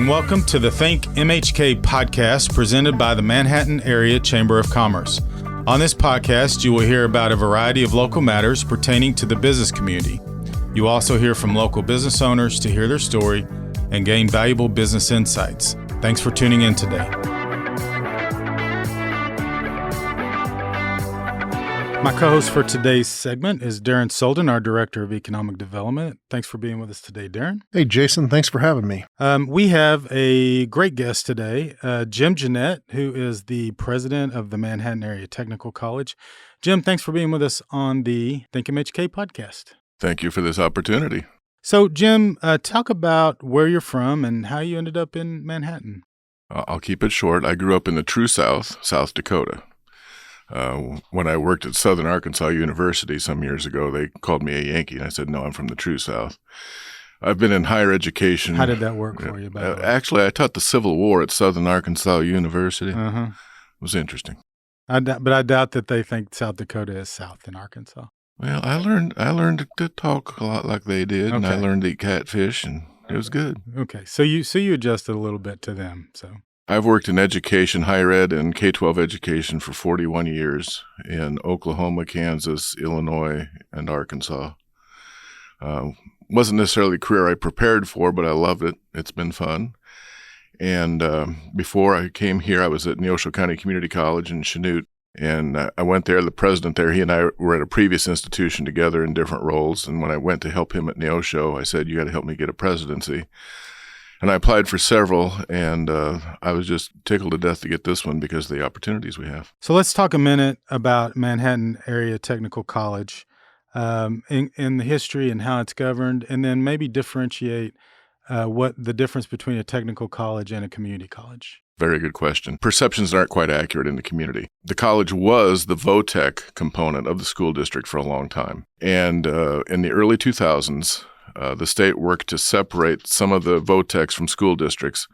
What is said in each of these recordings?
and welcome to the ThinkMHK podcast presented by the Manhattan Area Chamber of Commerce. On this podcast, you will hear about a variety of local matters pertaining to the business community. You also hear from local business owners to hear their story and gain valuable business insights. Thanks for tuning in today. My co-host for today's segment is Darren Solden, our Director of Economic Development. Thanks for being with us today, Darren. Hey, Jason. Thanks for having me. We have a great guest today, Jim Jeannette, who is the president of the Manhattan Area Technical College. Jim, thanks for being with us on the ThinkMHK podcast. Thank you for this opportunity. So, Jim, talk about where you're from and how you ended up in Manhattan. I'll keep it short. I grew up in the true South, South Dakota. When I worked at Southern Arkansas University some years ago, they called me a Yankee, and I said, no, I'm from the true South. I've been in higher education. How did that work for you? Actually, I taught the Civil War at Southern Arkansas University. It was interesting. But I doubt that they think South Dakota is South in Arkansas. Well, I learned to talk a lot like they did, and I learned to eat catfish, and it was good. Okay, so you adjusted a little bit to them, so. I've worked in education, higher ed, and K-12 education for 41 years in Oklahoma, Kansas, Illinois, and Arkansas. Wasn't necessarily a career I prepared for, but I loved it. It's been fun. And before I came here, I was at Neosho County Community College in Genandt, and I went there. The president there, he and I were at a previous institution together in different roles, and when I went to help him at Neosho, I said, you got to help me get a presidency. And I applied for several, and I was just tickled to death to get this one because of the opportunities we have. So let's talk a minute about Manhattan Area Technical College, in the history and how it's governed, and then maybe differentiate what the difference between a technical college and a community college. Very good question. Perceptions aren't quite accurate in the community. The college was the VOTEC component of the school district for a long time. And in the early 2000s, the state worked to separate some of the VOTECs from school districts.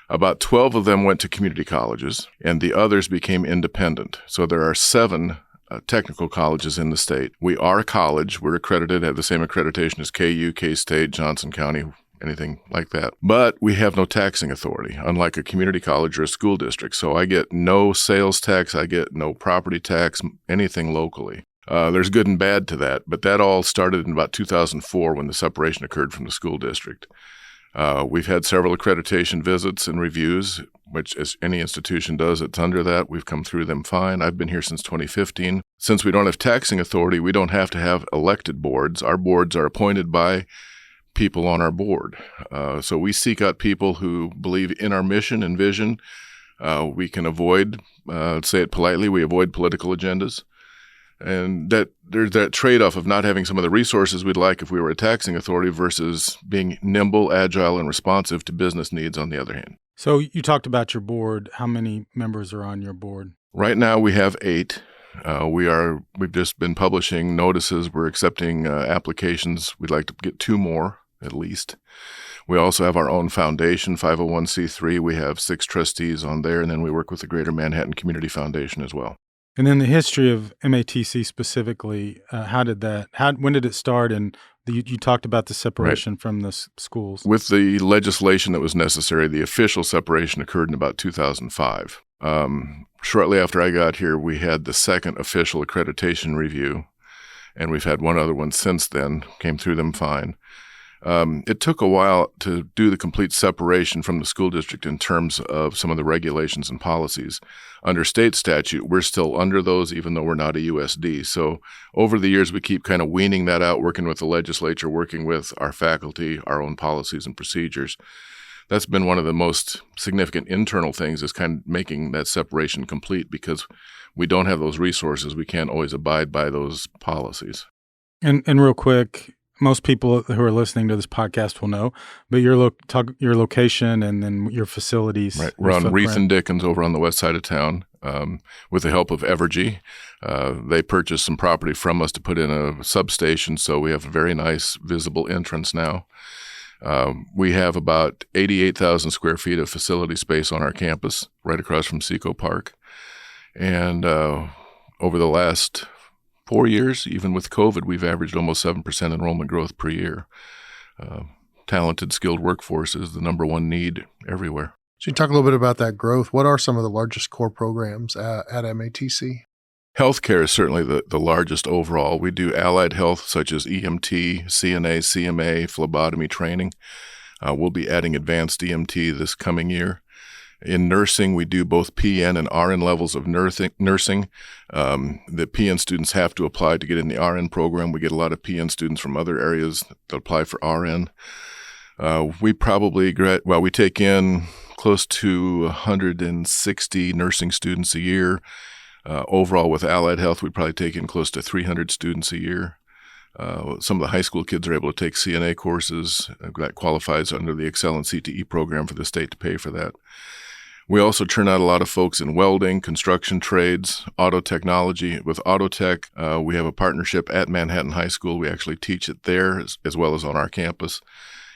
About 12 of them went to community colleges, and the others became independent. So there are 7 technical colleges in the state. We are a college. We're accredited, have the same accreditation as KU, K-State, Johnson County, anything like that. But we have no taxing authority, unlike a community college or a school district. So I get no sales tax. I get no property tax, anything locally. There's good and bad to that, but that all started in about 2004 when the separation occurred from the school district. We've had several accreditation visits and reviews, which as any institution does, it's under that. We've come through them fine. I've been here since 2015. Since we don't have taxing authority, we don't have to have elected boards. Our boards are appointed by people on our board. So we seek out people who believe in our mission and vision. We can avoid, say it politely, we avoid political agendas. And that there's that trade-off of not having some of the resources we'd like if we were a taxing authority versus being nimble, agile, and responsive to business needs on the other hand. So you talked about your board. How many members are on your board? Right now we have 8. We've just been publishing notices. We're accepting applications. We'd like to get 2 more at least. We also have our own foundation, 501c3. We have 6 trustees on there, and then we work with the Greater Manhattan Community Foundation as well. And then the history of MATC specifically, when did it start? And you talked about the separation from the schools. With the legislation that was necessary, the official separation occurred in about 2005. Shortly after I got here, we had the second official accreditation review, and we've had one other one since then, came through them fine. It took a while to do the complete separation from the school district in terms of some of the regulations and policies. Under state statute, we're still under those, even though we're not a USD. So over the years, we keep kind of weaning that out, working with the legislature, working with our faculty, our own policies and procedures. That's been one of the most significant internal things, is kind of making that separation complete, because we don't have those resources. We can't always abide by those policies. And real quick, most people who are listening to this podcast will know, but your location and then your facilities. Right. We're on Reith and Dickens over on the west side of town with the help of Evergy. They purchased some property from us to put in a substation, so we have a very nice visible entrance now. We have about 88,000 square feet of facility space on our campus right across from Seco Park. And over the last 4 years, even with COVID, we've averaged almost 7% enrollment growth per year. talented, skilled workforce is the number one need everywhere. So you talk a little bit about that growth. What are some of the largest core programs at MATC? Healthcare is certainly the largest overall. We do allied health such as EMT, CNA, CMA, phlebotomy training. We'll be adding advanced EMT this coming year. In nursing, we do both PN and RN levels of nursing. The PN students have to apply to get in the RN program. We get a lot of PN students from other areas that apply for RN. We take in close to 160 nursing students a year. Overall, with allied health, we probably take in close to 300 students a year. Some of the high school kids are able to take CNA courses. That qualifies under the Excel and CTE program for the state to pay for that. We also turn out a lot of folks in welding, construction trades, auto technology. With auto tech, we have a partnership at Manhattan High School. We actually teach it there as well as on our campus.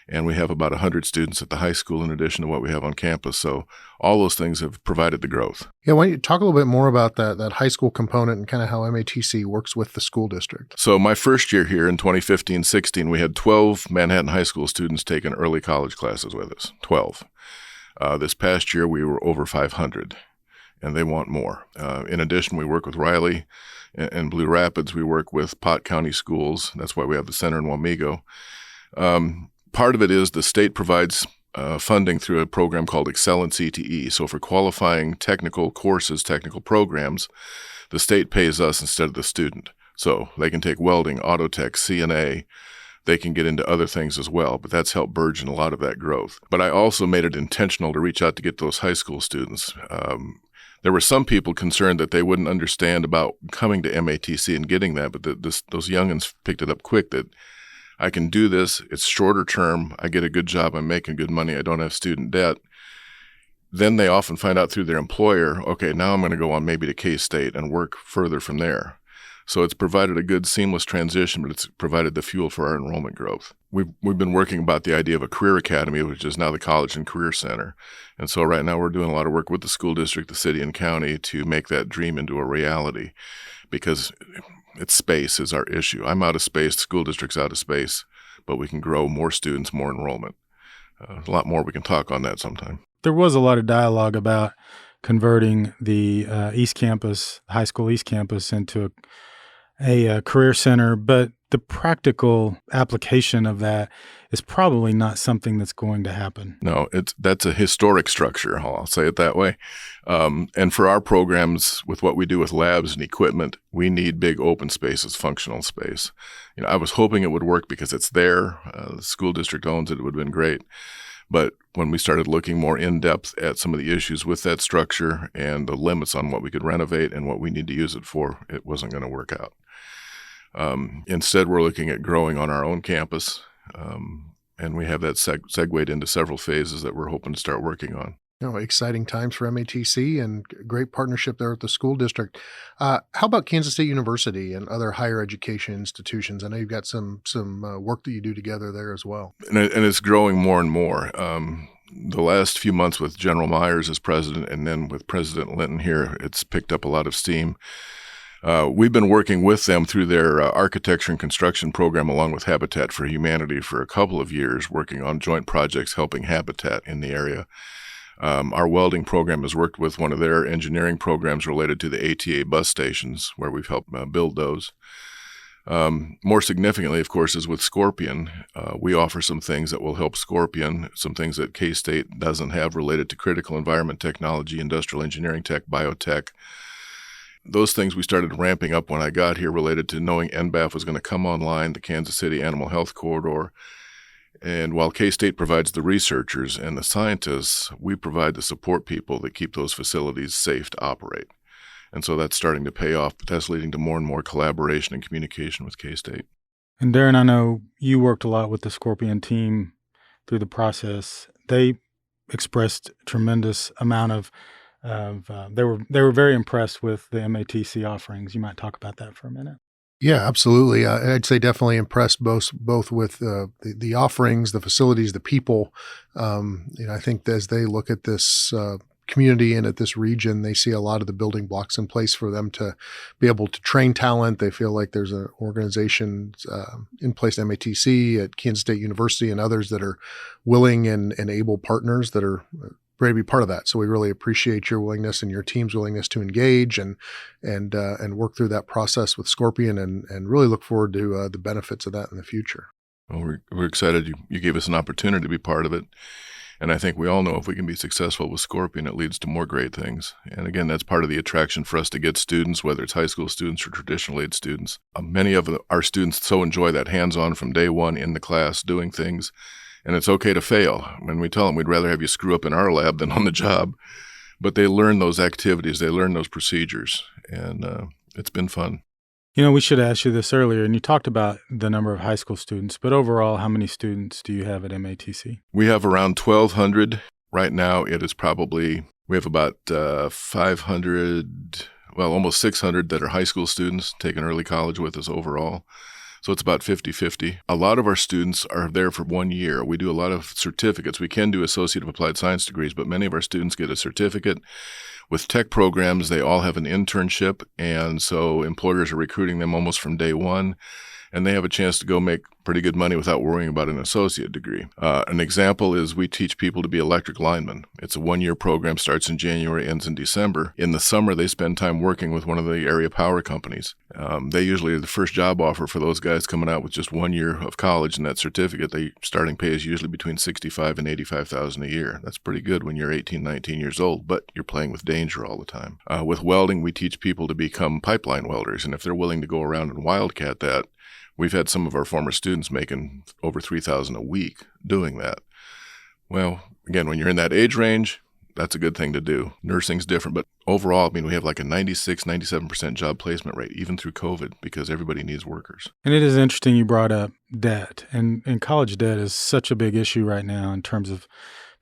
And we have about 100 students at the high school in addition to what we have on campus. So all those things have provided the growth. Yeah, why don't you talk a little bit more about that high school component and kind of how MATC works with the school district? So my first year here in 2015-16, we had 12 Manhattan High School students taking early college classes with us, 12. This past year, we were over 500, and they want more. In addition, we work with Riley and Blue Rapids. We work with Pot County schools. That's why we have the center in Wamego. Part of it is the state provides funding through a program called Excel and CTE. So for qualifying technical courses, technical programs, the state pays us instead of the student. So they can take welding, auto tech, CNA. They can get into other things as well, but that's helped burgeon a lot of that growth. But I also made it intentional to reach out to get those high school students. There were some people concerned that they wouldn't understand about coming to MATC and getting that, but those youngins picked it up quick that I can do this. It's shorter term. I get a good job. I'm making good money. I don't have student debt. Then they often find out through their employer, okay, now I'm going to go on maybe to K-State and work further from there. So it's provided a good seamless transition, but it's provided the fuel for our enrollment growth. We've been working about the idea of a career academy, which is now the College and Career Center. And so right now we're doing a lot of work with the school district, the city and county to make that dream into a reality because it's space is our issue. I'm out of space, the school district's out of space, but we can grow more students, more enrollment. A lot more we can talk on that sometime. There was a lot of dialogue about converting the East Campus, high school East Campus, into a career center, but the practical application of that is probably not something that's going to happen. No, that's a historic structure, I'll say it that way. And for our programs, with what we do with labs and equipment, we need big open spaces, functional space. I was hoping it would work because it's there. The school district owns it. It would have been great. But when we started looking more in depth at some of the issues with that structure and the limits on what we could renovate and what we need to use it for, it wasn't going to work out. Instead, we're looking at growing on our own campus, and we have that segued into several phases that we're hoping to start working on. Exciting times for MATC and great partnership there with the school district. How about Kansas State University and other higher education institutions? I know you've got some work that you do together there as well. And it's growing more and more. The last few months with General Myers as president and then with President Linton here, it's picked up a lot of steam. We've been working with them through their architecture and construction program along with Habitat for Humanity for a couple of years, working on joint projects helping Habitat in the area. Our welding program has worked with one of their engineering programs related to the ATA bus stations where we've helped build those. More significantly, of course, is with Scorpion. We offer some things that will help Scorpion, some things that K-State doesn't have related to critical environment technology, industrial engineering tech, biotech. Those things we started ramping up when I got here related to knowing NBAF was going to come online, the Kansas City Animal Health Corridor. And while K-State provides the researchers and the scientists, we provide the support people that keep those facilities safe to operate. And so that's starting to pay off, but that's leading to more and more collaboration and communication with K-State. And Darren, I know you worked a lot with the Scorpion team through the process. They expressed tremendous amount of they were very impressed with the MATC offerings. You might talk about that for a minute. Yeah, absolutely. I'd say definitely impressed both with the offerings, the facilities, the people. I think as they look at this community and at this region, they see a lot of the building blocks in place for them to be able to train talent. They feel like there's an organization in place, MATC at Kansas State University and others that are willing and able partners that are ready to be part of that. So we really appreciate your willingness and your team's willingness to engage and work through that process with Scorpion and really look forward to the benefits of that in the future. Well, we're excited you gave us an opportunity to be part of it. And I think we all know if we can be successful with Scorpion, it leads to more great things. And again, that's part of the attraction for us to get students, whether it's high school students or traditional aid students. Many of our students so enjoy that hands-on from day one in the class doing things. And it's okay to fail. When we tell them we'd rather have you screw up in our lab than on the job. But they learn those activities, they learn those procedures, and it's been fun. You know, we should ask you this earlier, and you talked about the number of high school students, but overall, how many students do you have at MATC? We have around 1,200. Right now, it is probably, we have about 500, well, almost 600 that are high school students taking early college with us overall. So it's about 50-50. A lot of our students are there for 1 year. We do a lot of certificates. We can do Associate of Applied Science degrees, but many of our students get a certificate. With tech programs, they all have an internship, and so employers are recruiting them almost from day one, and they have a chance to go make pretty good money without worrying about an associate degree. An example is we teach people to be electric linemen. It's a 1-year program, starts in January, ends in December. In the summer, they spend time working with one of the area power companies. They usually are the first job offer for those guys coming out with just 1 year of college and that certificate. The starting pay is usually between $65,000 and $85,000 a year. That's pretty good when you're 18, 19 years old, but you're playing with danger all the time. With welding, we teach people to become pipeline welders, and if they're willing to go around and wildcat that, we've had some of our former students making over $3,000 a week doing that. Well, again, when you're in that age range, that's a good thing to do. Nursing's different, but overall, I mean, we have like a 96, 97% job placement rate, even through COVID, because everybody needs workers. And it is interesting you brought up debt, and college debt is such a big issue right now in terms of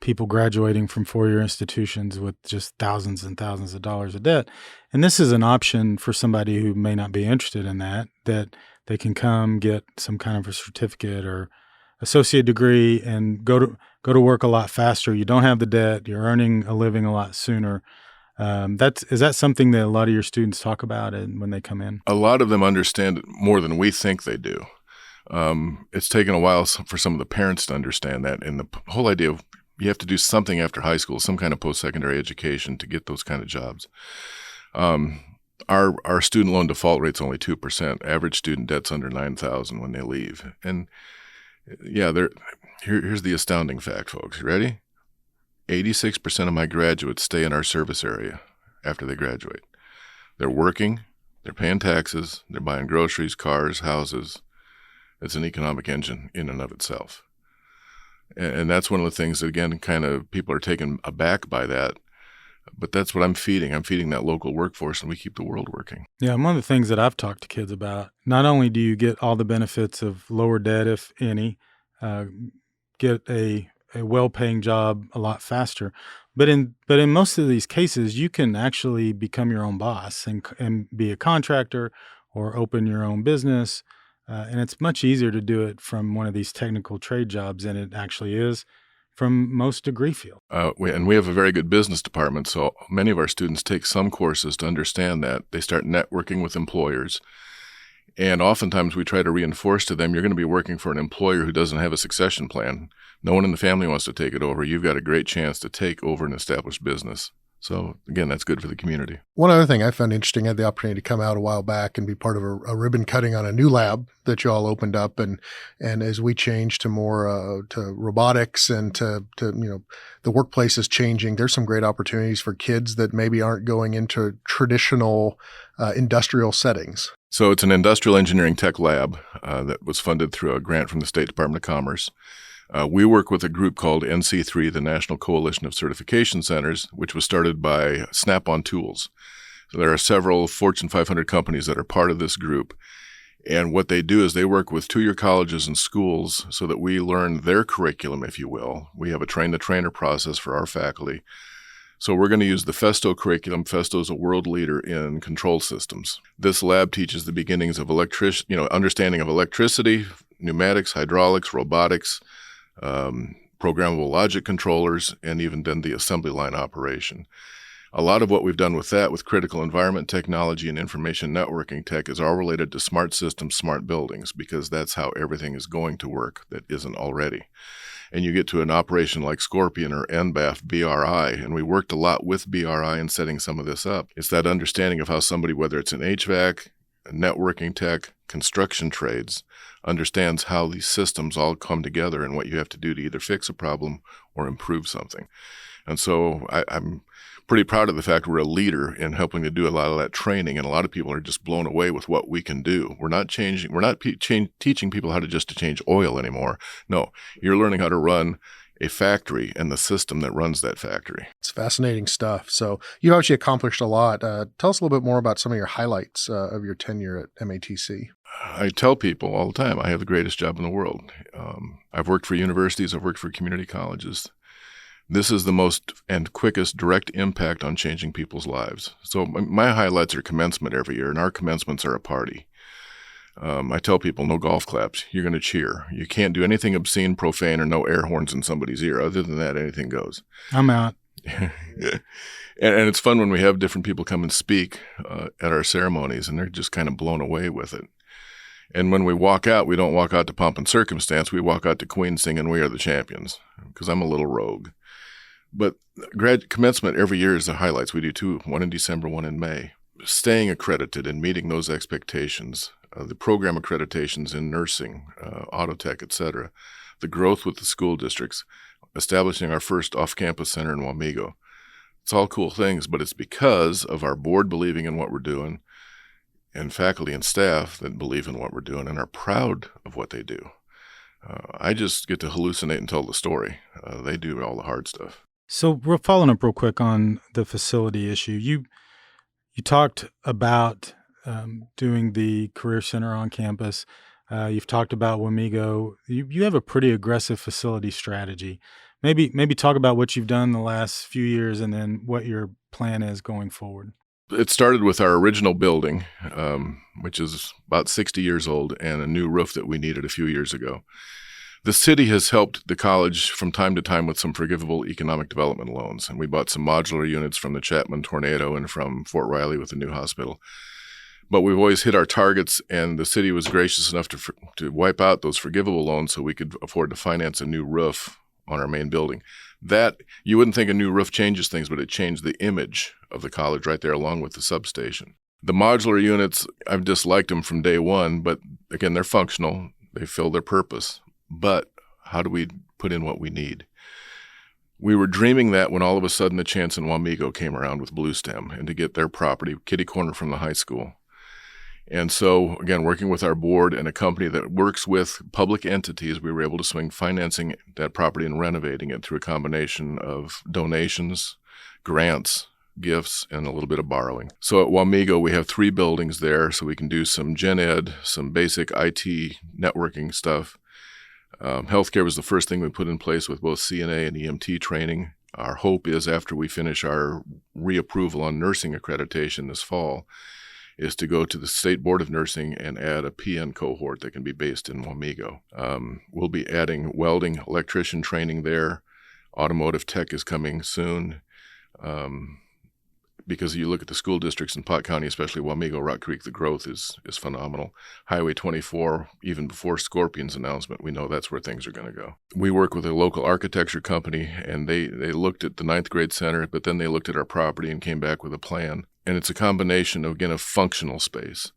people graduating from four-year institutions with just thousands and thousands of dollars of debt. And this is an option for somebody who may not be interested in that they can come get some kind of a certificate or associate degree and go to work a lot faster. You don't have the debt. You're earning a living a lot sooner. Is that something that a lot of your students talk about when they come in? A lot of them understand it more than we think they do. It's taken a while for some of the parents to understand that, and the whole idea of you have to do something after high school, some kind of post-secondary education to get those kind of jobs. Our student loan default rate's only 2%. Average student debt's under $9,000 when they leave. And yeah, here's the astounding fact, folks. You ready? 86% of my graduates stay in our service area after they graduate. They're working, they're paying taxes, they're buying groceries, cars, houses. It's an economic engine in and of itself. And that's one of the things that, again, kind of people are taken aback by that. But that's what I'm feeding. I'm feeding that local workforce, and we keep the world working. Yeah, and one of the things that I've talked to kids about, not only do you get all the benefits of lower debt, if any, get a well-paying job a lot faster, but in most of these cases, you can actually become your own boss and be a contractor or open your own business. And it's much easier to do it from one of these technical trade jobs than it actually is from most degree fields. And we have a very good business department, so many of our students take some courses to understand that. They start networking with employers, and oftentimes we try to reinforce to them, you're going to be working for an employer who doesn't have a succession plan. No one in the family wants to take it over. You've got a great chance to take over an established business. So, again, that's good for the community. One other thing I found interesting, I had the opportunity to come out a while back and be part of a ribbon cutting on a new lab that you all opened up. And as we change to more to robotics and to the workplace is changing, there's some great opportunities for kids that maybe aren't going into traditional industrial settings. So it's an industrial engineering tech lab that was funded through a grant from the State Department of Commerce. We work with a group called NC3, the National Coalition of Certification Centers, which was started by Snap-on Tools. So there are several Fortune 500 companies that are part of this group. And what they do is they work with two-year colleges and schools so that we learn their curriculum, if you will. We have a train-the-trainer process for our faculty. So we're going to use the Festo curriculum. Festo is a world leader in control systems. This lab teaches the beginnings of understanding of electricity, pneumatics, hydraulics, robotics, programmable logic controllers, and even then the assembly line operation. A lot of what we've done with that, with critical environment technology and information networking tech, is all related to smart systems, smart buildings, because that's how everything is going to work that isn't already. And you get to an operation like Scorpion or NBAF, BRI, and we worked a lot with BRI in setting some of this up. It's that understanding of how somebody, whether it's an HVAC, networking tech, construction trades, understands how these systems all come together and what you have to do to either fix a problem or improve something. And so I'm pretty proud of the fact we're a leader in helping to do a lot of that training, and a lot of people are just blown away with what we can do. We're not teaching people how to change oil anymore. No, you're learning how to run a factory and the system that runs that factory. It's fascinating stuff. So you've actually accomplished a lot. Tell us a little bit more about some of your highlights of your tenure at MATC. I tell people all the time, I have the greatest job in the world. I've worked for universities. I've worked for community colleges. This is the most and quickest direct impact on changing people's lives. So my highlights are commencement every year, and our commencements are a party. I tell people, no golf claps. You're going to cheer. You can't do anything obscene, profane, or no air horns in somebody's ear. Other than that, anything goes. I'm out. and it's fun when we have different people come and speak at our ceremonies, and they're just kind of blown away with it. And when we walk out, we don't walk out to pomp and circumstance. We walk out to Queen singing "We Are the Champions," because I'm a little rogue. But commencement every year is the highlights. We do two, one in December, one in May. Staying accredited and meeting those expectations, the program accreditations in nursing, auto tech, et cetera, the growth with the school districts, establishing our first off-campus center in Wamego. It's all cool things, but it's because of our board believing in what we're doing and faculty and staff that believe in what we're doing and are proud of what they do. I just get to hallucinate and tell the story. They do all the hard stuff. So we're following up real quick on the facility issue. You talked about doing the Career Center on campus. You've talked about Wamego. You have a pretty aggressive facility strategy. Maybe talk about what you've done the last few years and then what your plan is going forward. It started with our original building, which is about 60 years old, and a new roof that we needed a few years ago. The city has helped the college from time to time with some forgivable economic development loans, and we bought some modular units from the Chapman tornado and from Fort Riley with the new hospital. But we've always hit our targets, and the city was gracious enough to wipe out those forgivable loans so we could afford to finance a new roof on our main building. That, you wouldn't think a new roof changes things, but it changed the image of the college right there along with the substation. The modular units, I've disliked them from day one, but again, they're functional. They fill their purpose. But how do we put in what we need? We were dreaming that when all of a sudden the chance in Wamego came around with Bluestem and to get their property, kitty corner from the high school. And so, again, working with our board and a company that works with public entities, we were able to swing financing that property and renovating it through a combination of donations, grants, gifts, and a little bit of borrowing. So at Wamego, we have 3 buildings there, so we can do some gen ed, some basic IT networking stuff. Healthcare was the first thing we put in place with both CNA and EMT training. Our hope is after we finish our reapproval on nursing accreditation this fall is to go to the State Board of Nursing and add a PN cohort that can be based in Wamego. We'll be adding welding, electrician training there. Automotive tech is coming soon. Because you look at the school districts in Pot County, especially Wamego, Rock Creek, the growth is phenomenal. Highway 24, even before Scorpion's announcement, we know that's where things are going to go. We work with a local architecture company, and they looked at the 9th grade center, but then they looked at our property and came back with a plan. And it's a combination, of functional space.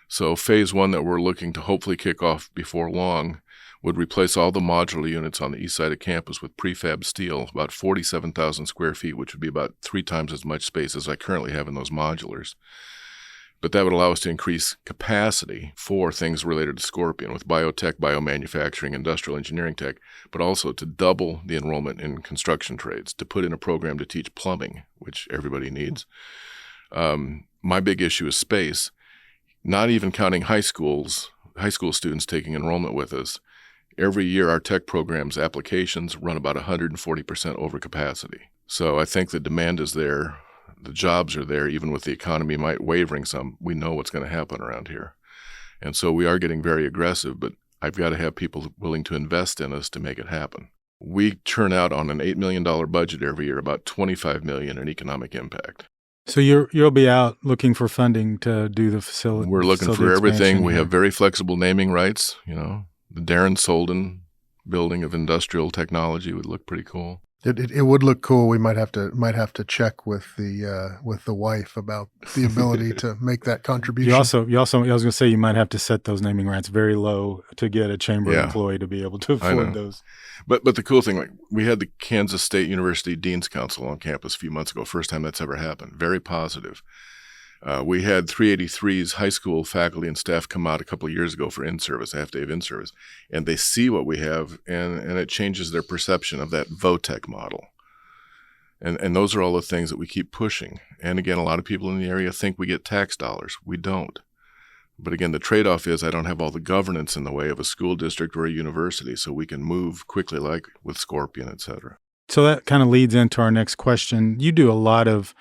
So phase 1 that we're looking to hopefully kick off before long would replace all the modular units on the east side of campus with prefab steel, about 47,000 square feet, which would be about 3 times as much space as I currently have in those modulars. But that would allow us to increase capacity for things related to Scorpion with biotech, biomanufacturing, industrial engineering tech, but also to double the enrollment in construction trades, to put in a program to teach plumbing, which everybody needs. My big issue is space, not even counting high school students taking enrollment with us. Every year, our tech program's applications run about 140% over capacity. So I think the demand is there. The jobs are there, even with the economy might wavering some. We know what's going to happen around here. And so we are getting very aggressive, but I've got to have people willing to invest in us to make it happen. We churn out on an $8 million budget every year about $25 million in economic impact. So you'll be out looking for funding to do the facility. We're looking for facility everything. expansion We here. have very flexible naming rights. The Darren Solden building of industrial technology would look pretty cool. It would look cool. We might have to check with the wife about the ability to make that contribution. You also I was going to say you might have to set those naming rights very low to get a chamber Yeah. employee to be able to afford those. But the cool thing, like we had the Kansas State University Dean's Council on campus a few months ago. First time that's ever happened. Very positive. We had 383's high school faculty and staff come out a couple of years ago for in-service, half day of in-service, and they see what we have, and it changes their perception of that VOTEC model. And those are all the things that we keep pushing. And again, a lot of people in the area think we get tax dollars. We don't. But again, the trade-off is I don't have all the governance in the way of a school district or a university, so we can move quickly like with Scorpion, et cetera. So that kind of leads into our next question. You do a lot of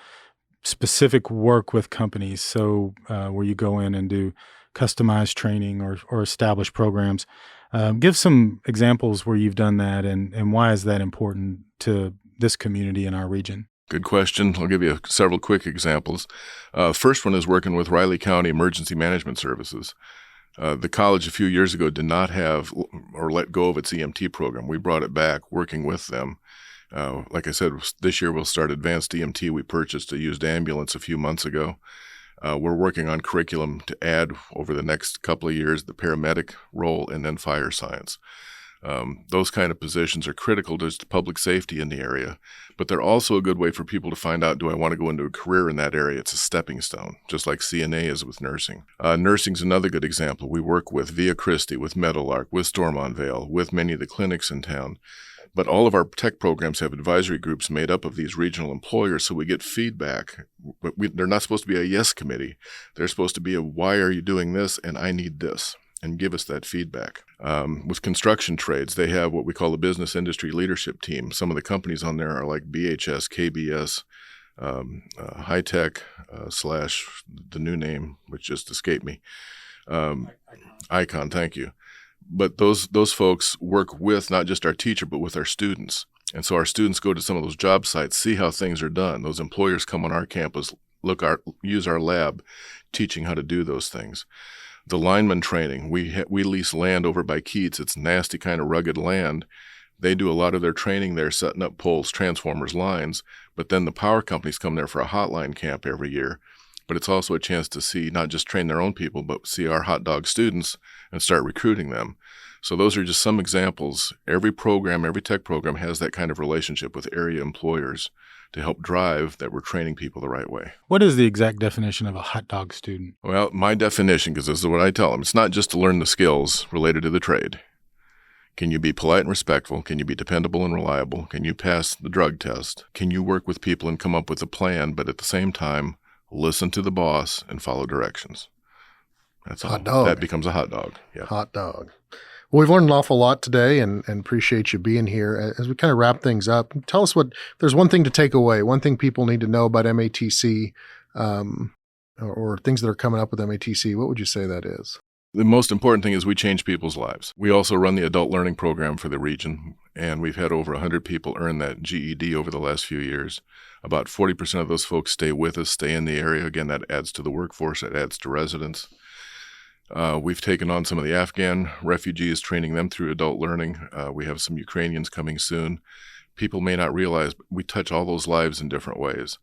specific work with companies, so where you go in and do customized training or establish programs. Give some examples where you've done that, and why is that important to this community in our region? Good question. I'll give you several quick examples. First one is working with Riley County Emergency Management Services. The college a few years ago did not have or let go of its EMT program. We brought it back, working with them. Like I said, this year we'll start advanced EMT. We purchased a used ambulance a few months ago. We're working on curriculum to add over the next couple of years the paramedic role and then fire science. Those kind of positions are critical to public safety in the area, but they're also a good way for people to find out, do I want to go into a career in that area? It's a stepping stone, just like CNA is with nursing. Nursing's another good example. We work with Via Christi, with Meadowlark, with Stormont Vale, with many of the clinics in town. But all of our tech programs have advisory groups made up of these regional employers, so we get feedback. But they're not supposed to be a yes committee. They're supposed to be a why are you doing this and I need this, and give us that feedback. With construction trades, they have what we call the Business Industry Leadership Team. Some of the companies on there are like BHS, KBS, High Tech, / the new name, which just escaped me, Icon, thank you. But those folks work with not just our teacher, but with our students. And so our students go to some of those job sites, see how things are done. Those employers come on our campus, use our lab, teaching how to do those things. The lineman training, we lease land over by Keats. It's nasty kind of rugged land. They do a lot of their training there, setting up poles, transformers, lines. But then the power companies come there for a hotline camp every year. But it's also a chance to see, not just train their own people, but see our hot dog students and start recruiting them. So those are just some examples. Every program, every tech program has that kind of relationship with area employers to help drive that we're training people the right way. What is the exact definition of a hot dog student? Well, my definition, because this is what I tell them, it's not just to learn the skills related to the trade. Can you be polite and respectful? Can you be dependable and reliable? Can you pass the drug test? Can you work with people and come up with a plan, but at the same time, listen to the boss and follow directions? That's all. Hot dog. That becomes a hot dog. Yeah. Hot dog. Well, we've learned an awful lot today and appreciate you being here. As we kind of wrap things up, tell us if there's one thing to take away, one thing people need to know about MATC, or things that are coming up with MATC. What would you say that is? The most important thing is we change people's lives. We also run the adult learning program for the region, and we've had over 100 people earn that GED over the last few years. About 40% of those folks stay with us, stay in the area. Again, that adds to the workforce, that adds to residents. We've taken on some of the Afghan refugees, training them through adult learning. We have some Ukrainians coming soon. People may not realize, but we touch all those lives in different ways.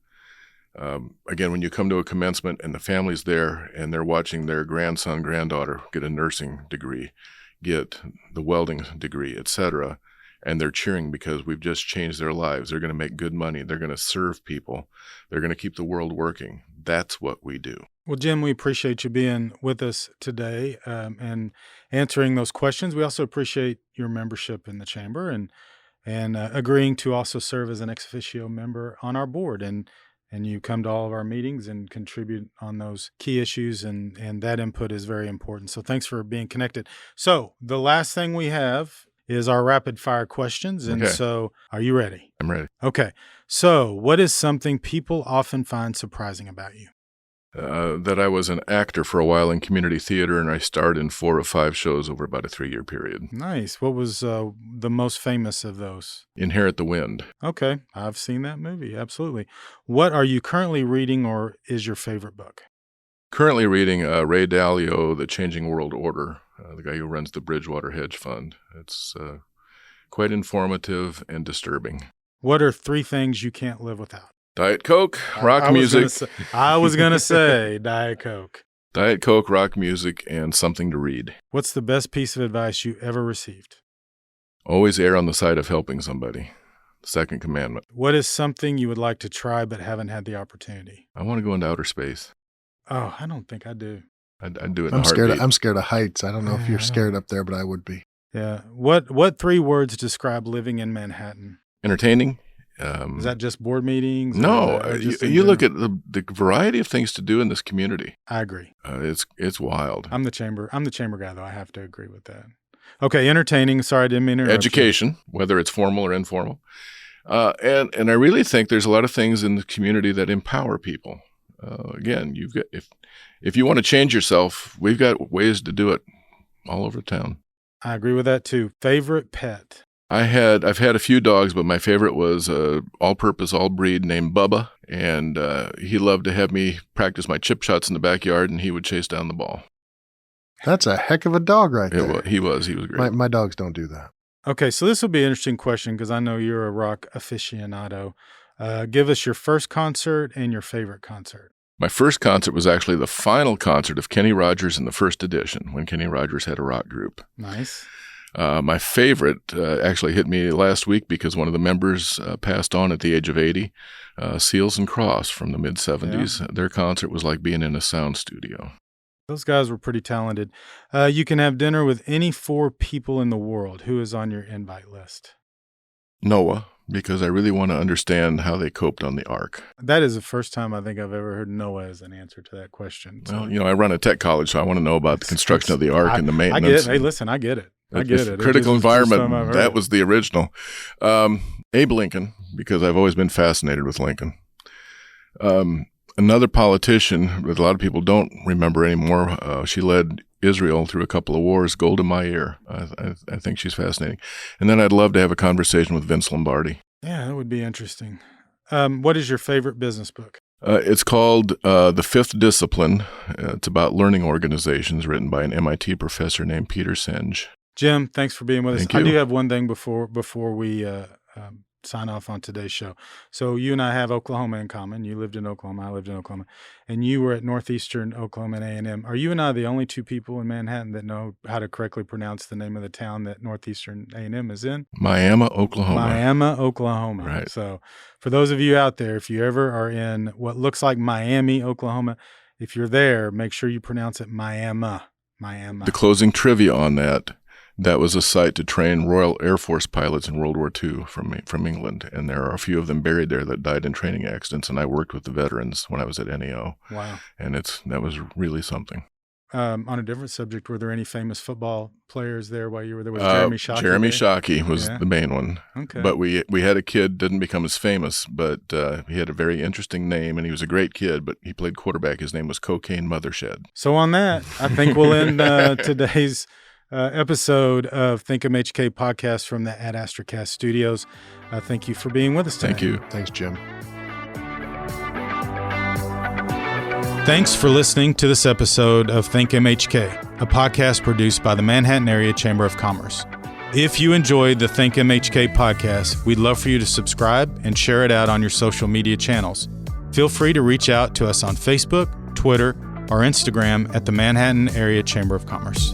Again, when you come to a commencement and the family's there and they're watching their grandson, granddaughter get a nursing degree, get the welding degree, etc., and they're cheering because we've just changed their lives. They're going to make good money. They're going to serve people. They're going to keep the world working. That's what we do. Well, Jim, we appreciate you being with us today and answering those questions. We also appreciate your membership in the chamber and agreeing to also serve as an ex officio member on our board. And you come to all of our meetings and contribute on those key issues, and that input is very important. So thanks for being connected. So the last thing we have is our rapid fire questions. And So are you ready? I'm ready. Okay. So what is something people often find surprising about you? that I was an actor for a while in community theater, and I starred in 4 of 5 shows over about a 3-year period. Nice. What was the most famous of those? Inherit the Wind. Okay. I've seen that movie. Absolutely. What are you currently reading or is your favorite book? Currently reading Ray Dalio, The Changing World Order, the guy who runs the Bridgewater Hedge Fund. It's quite informative and disturbing. What are 3 things you can't live without? Diet Coke, rock music. I was going to say Diet Coke. Diet Coke, rock music, and something to read. What's the best piece of advice you ever received? Always err on the side of helping somebody. Second commandment. What is something you would like to try but haven't had the opportunity? I want to go into outer space. Oh, I don't think I do. I'd do it in a heartbeat. I'm scared of heights. I don't know if you're scared up there, but I would be. Yeah. What 3 words describe living in Manhattan? Entertaining. Is that just board meetings? No, you look at the variety of things to do in this community. I agree. It's wild. I'm the chamber guy, though. I have to agree with that. Okay, entertaining. Sorry, I didn't mean to interrupt you. Education, whether it's formal or informal, and I really think there's a lot of things in the community that empower people. Again, you've got if you want to change yourself, we've got ways to do it all over town. I agree with that too. Favorite pet? I've had a few dogs, but my favorite was all-purpose, all-breed named Bubba, and he loved to have me practice my chip shots in the backyard, and he would chase down the ball. That's a heck of a dog right there. He was great. My dogs don't do that. Okay, so this will be an interesting question because I know you're a rock aficionado. Give us your first concert and your favorite concert. My first concert was actually the final concert of Kenny Rogers in the first edition, when Kenny Rogers had a rock group. Nice. My favorite actually hit me last week because one of the members passed on at the age of 80, Seals and Cross from the mid-'70s. Yeah. Their concert was like being in a sound studio. Those guys were pretty talented. You can have dinner with any 4 people in the world. Who is on your invite list? Noah, because I really want to understand how they coped on the Ark. That is the first time I think I've ever heard Noah as an answer to that question. So. Well, I run a tech college, so I want to know about the construction of the Ark and the maintenance. I get it. Hey, listen, I get it. I get it. Critical environment, that was the original. Abe Lincoln, because I've always been fascinated with Lincoln. Another politician that a lot of people don't remember anymore, she led Israel through a couple of wars, Golda Meir. I think she's fascinating. And then I'd love to have a conversation with Vince Lombardi. Yeah, that would be interesting. What is your favorite business book? It's called The Fifth Discipline. It's about learning organizations, written by an MIT professor named Peter Senge. Jim, thanks for being with us. Thank you. I do have one thing before we sign off on today's show. So you and I have Oklahoma in common. You lived in Oklahoma. I lived in Oklahoma. And you were at Northeastern Oklahoma and A&M. Are you and I the only 2 people in Manhattan that know how to correctly pronounce the name of the town that Northeastern A&M is in? Miami, Oklahoma. Miami, Oklahoma. Right. So for those of you out there, if you ever are in what looks like Miami, Oklahoma, if you're there, make sure you pronounce it Miami. Miami. The closing trivia on that was a site to train Royal Air Force pilots in World War II from England, and there are a few of them buried there that died in training accidents, and I worked with the veterans when I was at NAO. Wow. And that was really something. On a different subject, were there any famous football players there while you were there? Was Jeremy Shockey Jeremy there? Shockey was the main one. Okay. But we had a kid, didn't become as famous, but he had a very interesting name, and he was a great kid, but he played quarterback. His name was Cocaine Mothershed. So on that, I think we'll end today's episode of ThinkMHK podcast from the Ad Astracast studios. Thank you for being with us today. Thank you. Thanks, Jim. Thanks for listening to this episode of ThinkMHK, a podcast produced by the Manhattan Area Chamber of Commerce. If you enjoyed the ThinkMHK podcast, we'd love for you to subscribe and share it out on your social media channels. Feel free to reach out to us on Facebook, Twitter, or Instagram at the Manhattan Area Chamber of Commerce.